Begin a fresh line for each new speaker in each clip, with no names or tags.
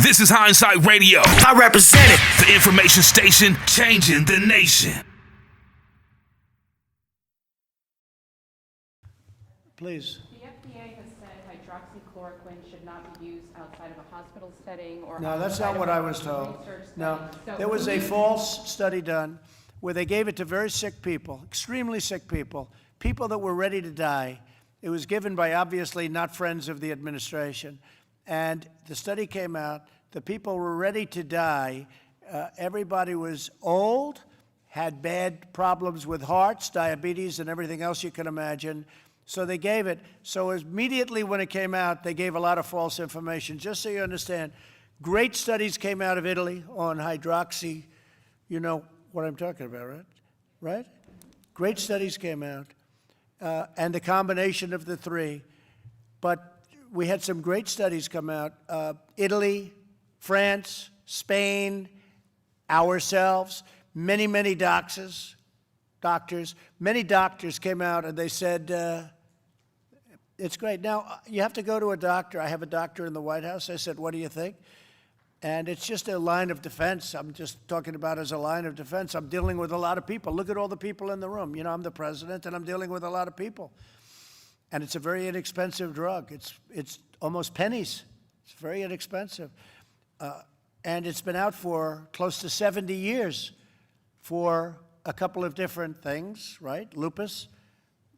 This is Hindsight Radio.
I represent it.
The information station changing the nation.
Please.
The FDA has said hydroxychloroquine should not be used outside of a hospital setting or
No, that's not what I was told. No,
So
there was a false study done where they gave it to very sick people, extremely sick people, people that were ready to die. It was given by obviously not friends of the administration. And the study came out, the people were ready to die. Everybody was old, had bad problems with hearts, diabetes, and everything else you can imagine. So they gave it. So immediately when it came out, they gave a lot of false information. Just so you understand, great studies came out of Italy on hydroxy. You know what I'm talking about, right? Right? Great studies came out, and the combination of the three. But we had some great studies come out. Italy, France, Spain, ourselves, many doctors, many doctors came out and they said, it's great. Now, you have to go to a doctor. I have a doctor in the White House. I said, what do you think? And it's just a line of defense. I'm just talking about as a line of defense. I'm dealing with a lot of people. Look at all the people in the room. You know, I'm the president, and I'm dealing with a lot of people. And it's a very inexpensive drug. It's almost pennies. It's very inexpensive. And it's been out for close to 70 years for a couple of different things, right? Lupus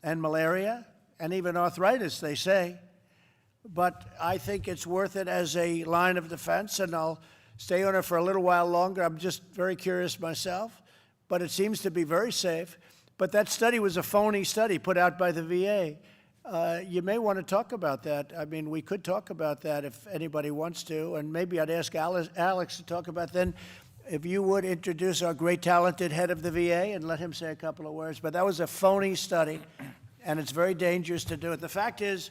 and malaria and even arthritis, they say. But I think it's worth it as a line of defense, and I'll stay on it for a little while longer. I'm just very curious myself, but it seems to be very safe. But that study was a phony study put out by the VA. You may want to talk about that. I mean, we could talk about that if anybody wants to, and maybe I'd ask Alex to talk about then. If you would introduce our great talented head of the VA and let him say a couple of words. But that was a phony study, and it's very dangerous to do it. The fact is,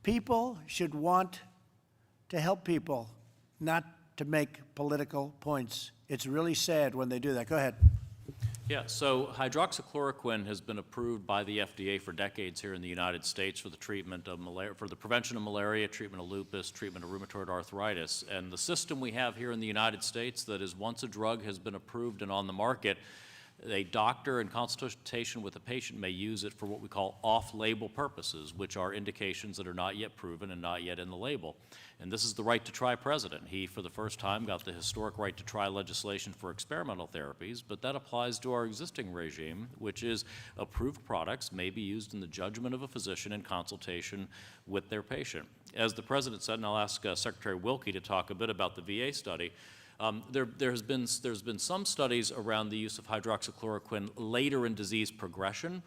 people should want to help people, not to make political points. It's really sad when they do that. Go ahead.
Yeah, so hydroxychloroquine has been approved by the FDA for decades here in the United States for the treatment of malaria, for the prevention of malaria, treatment of lupus, treatment of rheumatoid arthritis. And the system we have here in the United States that is once a drug has been approved and on the market, a doctor in consultation with a patient may use it for what we call off-label purposes, which are indications that are not yet proven and not yet in the label. And this is the right to try president. He, for the first time, got the historic right to try legislation for experimental therapies, but that applies to our existing regime, which is approved products may be used in the judgment of a physician in consultation with their patient. As the president said, and I'll ask Secretary Wilkie to talk a bit about the VA study, there's been some studies around the use of hydroxychloroquine later in disease progression,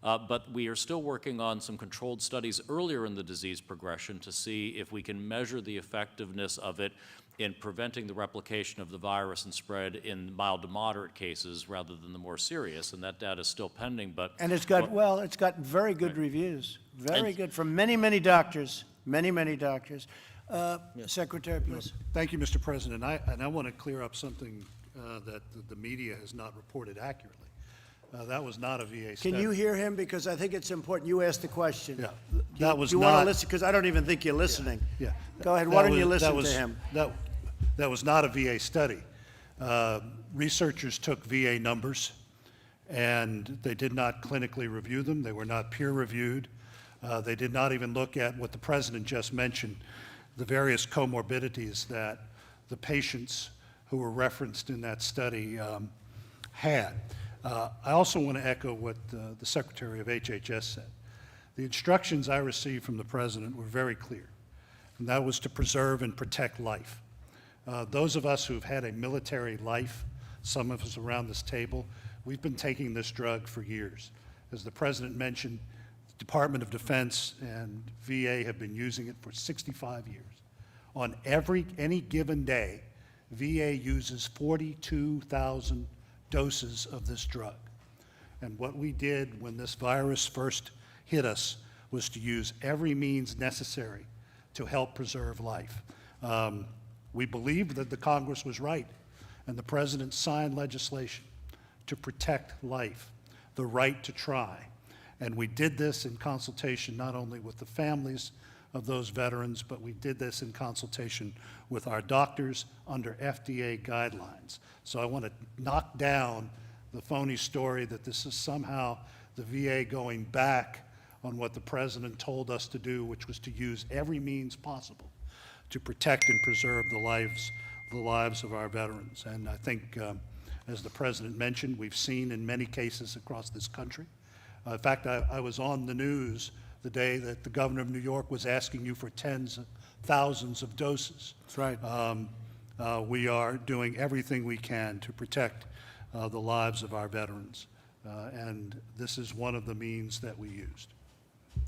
but we are still working on some controlled studies earlier in the disease progression to see if we can measure the effectiveness of it in preventing the replication of the virus and spread in mild to moderate cases rather than the more serious, and that data is still pending. But
it's gotten very good reviews, very good from many doctors, many doctors. Secretary, please.
Thank you, Mr. President. I want to clear up something that the media has not reported accurately. That was not a VA study.
Can you hear him? Because I think it's important. You asked the question.
Yeah, that was
not. You want to listen? Because I don't even think you're listening.
Yeah.
Go ahead. Why don't you listen to him?
That was not a VA study. Researchers took VA numbers, and they did not clinically review them. They were not peer-reviewed. They did not even look at what the president just mentioned, the various comorbidities that the patients who were referenced in that study had. I also want to echo what the Secretary of HHS said. The instructions I received from the President were very clear, and that was to preserve and protect life. Those of us who've had a military life, some of us around this table, we've been taking this drug for years. As the President mentioned, the Department of Defense and VA have been using it for 65 years. On any given day, VA uses 42,000 doses of this drug. And what we did when this virus first hit us was to use every means necessary to help preserve life. We believed that the Congress was right, and the President signed legislation to protect life, the right to try. And we did this in consultation not only with the families of those veterans, but we did this in consultation with our doctors under FDA guidelines. So I want to knock down the phony story that this is somehow the VA going back on what the president told us to do, which was to use every means possible to protect and preserve the lives of our veterans. And I think, as the president mentioned, we've seen in many cases across this country. In fact, I was on the news the day that the governor of New York was asking you for tens of thousands of doses.
That's right.
We are doing everything we can to protect the lives of our veterans. And this is one of the means that we used.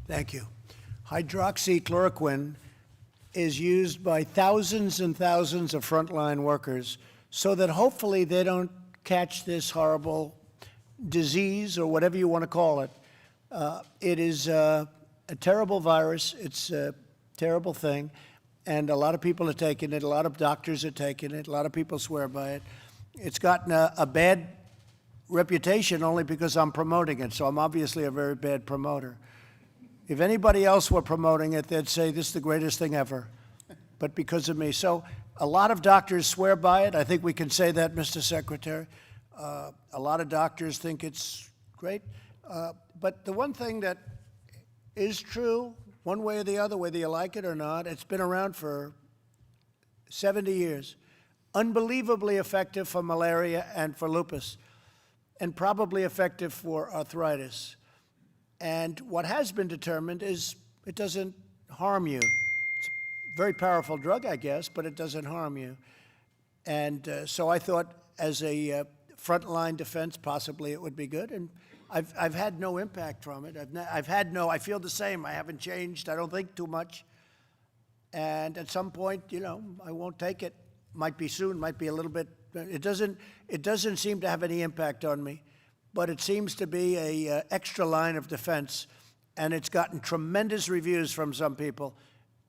Thank you. Hydroxychloroquine is used by thousands and thousands of frontline workers so that hopefully they don't catch this horrible disease or whatever you want to call it. It is a terrible virus. It's a terrible thing. And a lot of people are taking it. A lot of doctors are taking it. A lot of people swear by it. It's gotten a bad reputation only because I'm promoting it. So I'm obviously a very bad promoter. If anybody else were promoting it, they'd say this is the greatest thing ever, but because of me. So a lot of doctors swear by it. I think we can say that, Mr. Secretary. A lot of doctors think it's great. But the one thing that is true, one way or the other, whether you like it or not, it's been around for 70 years. Unbelievably effective for malaria and for lupus, and probably effective for arthritis. And what has been determined is it doesn't harm you. It's a very powerful drug, I guess, but it doesn't harm you. And so I thought as a frontline defense, possibly it would be good. And I've had no impact from it. I feel the same. I haven't changed. I don't think too much. And at some point, I won't take it. Might be soon, might be a little bit. It doesn't seem to have any impact on me. But it seems to be a extra line of defense, and it's gotten tremendous reviews from some people,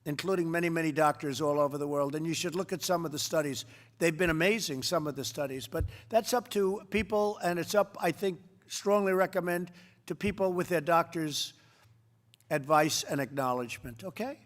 including many, many doctors all over the world. And you should look at some of the studies. They've been amazing, some of the studies. But that's up to people, and it's up, I think, strongly recommend to people with their doctor's advice and acknowledgement. Okay?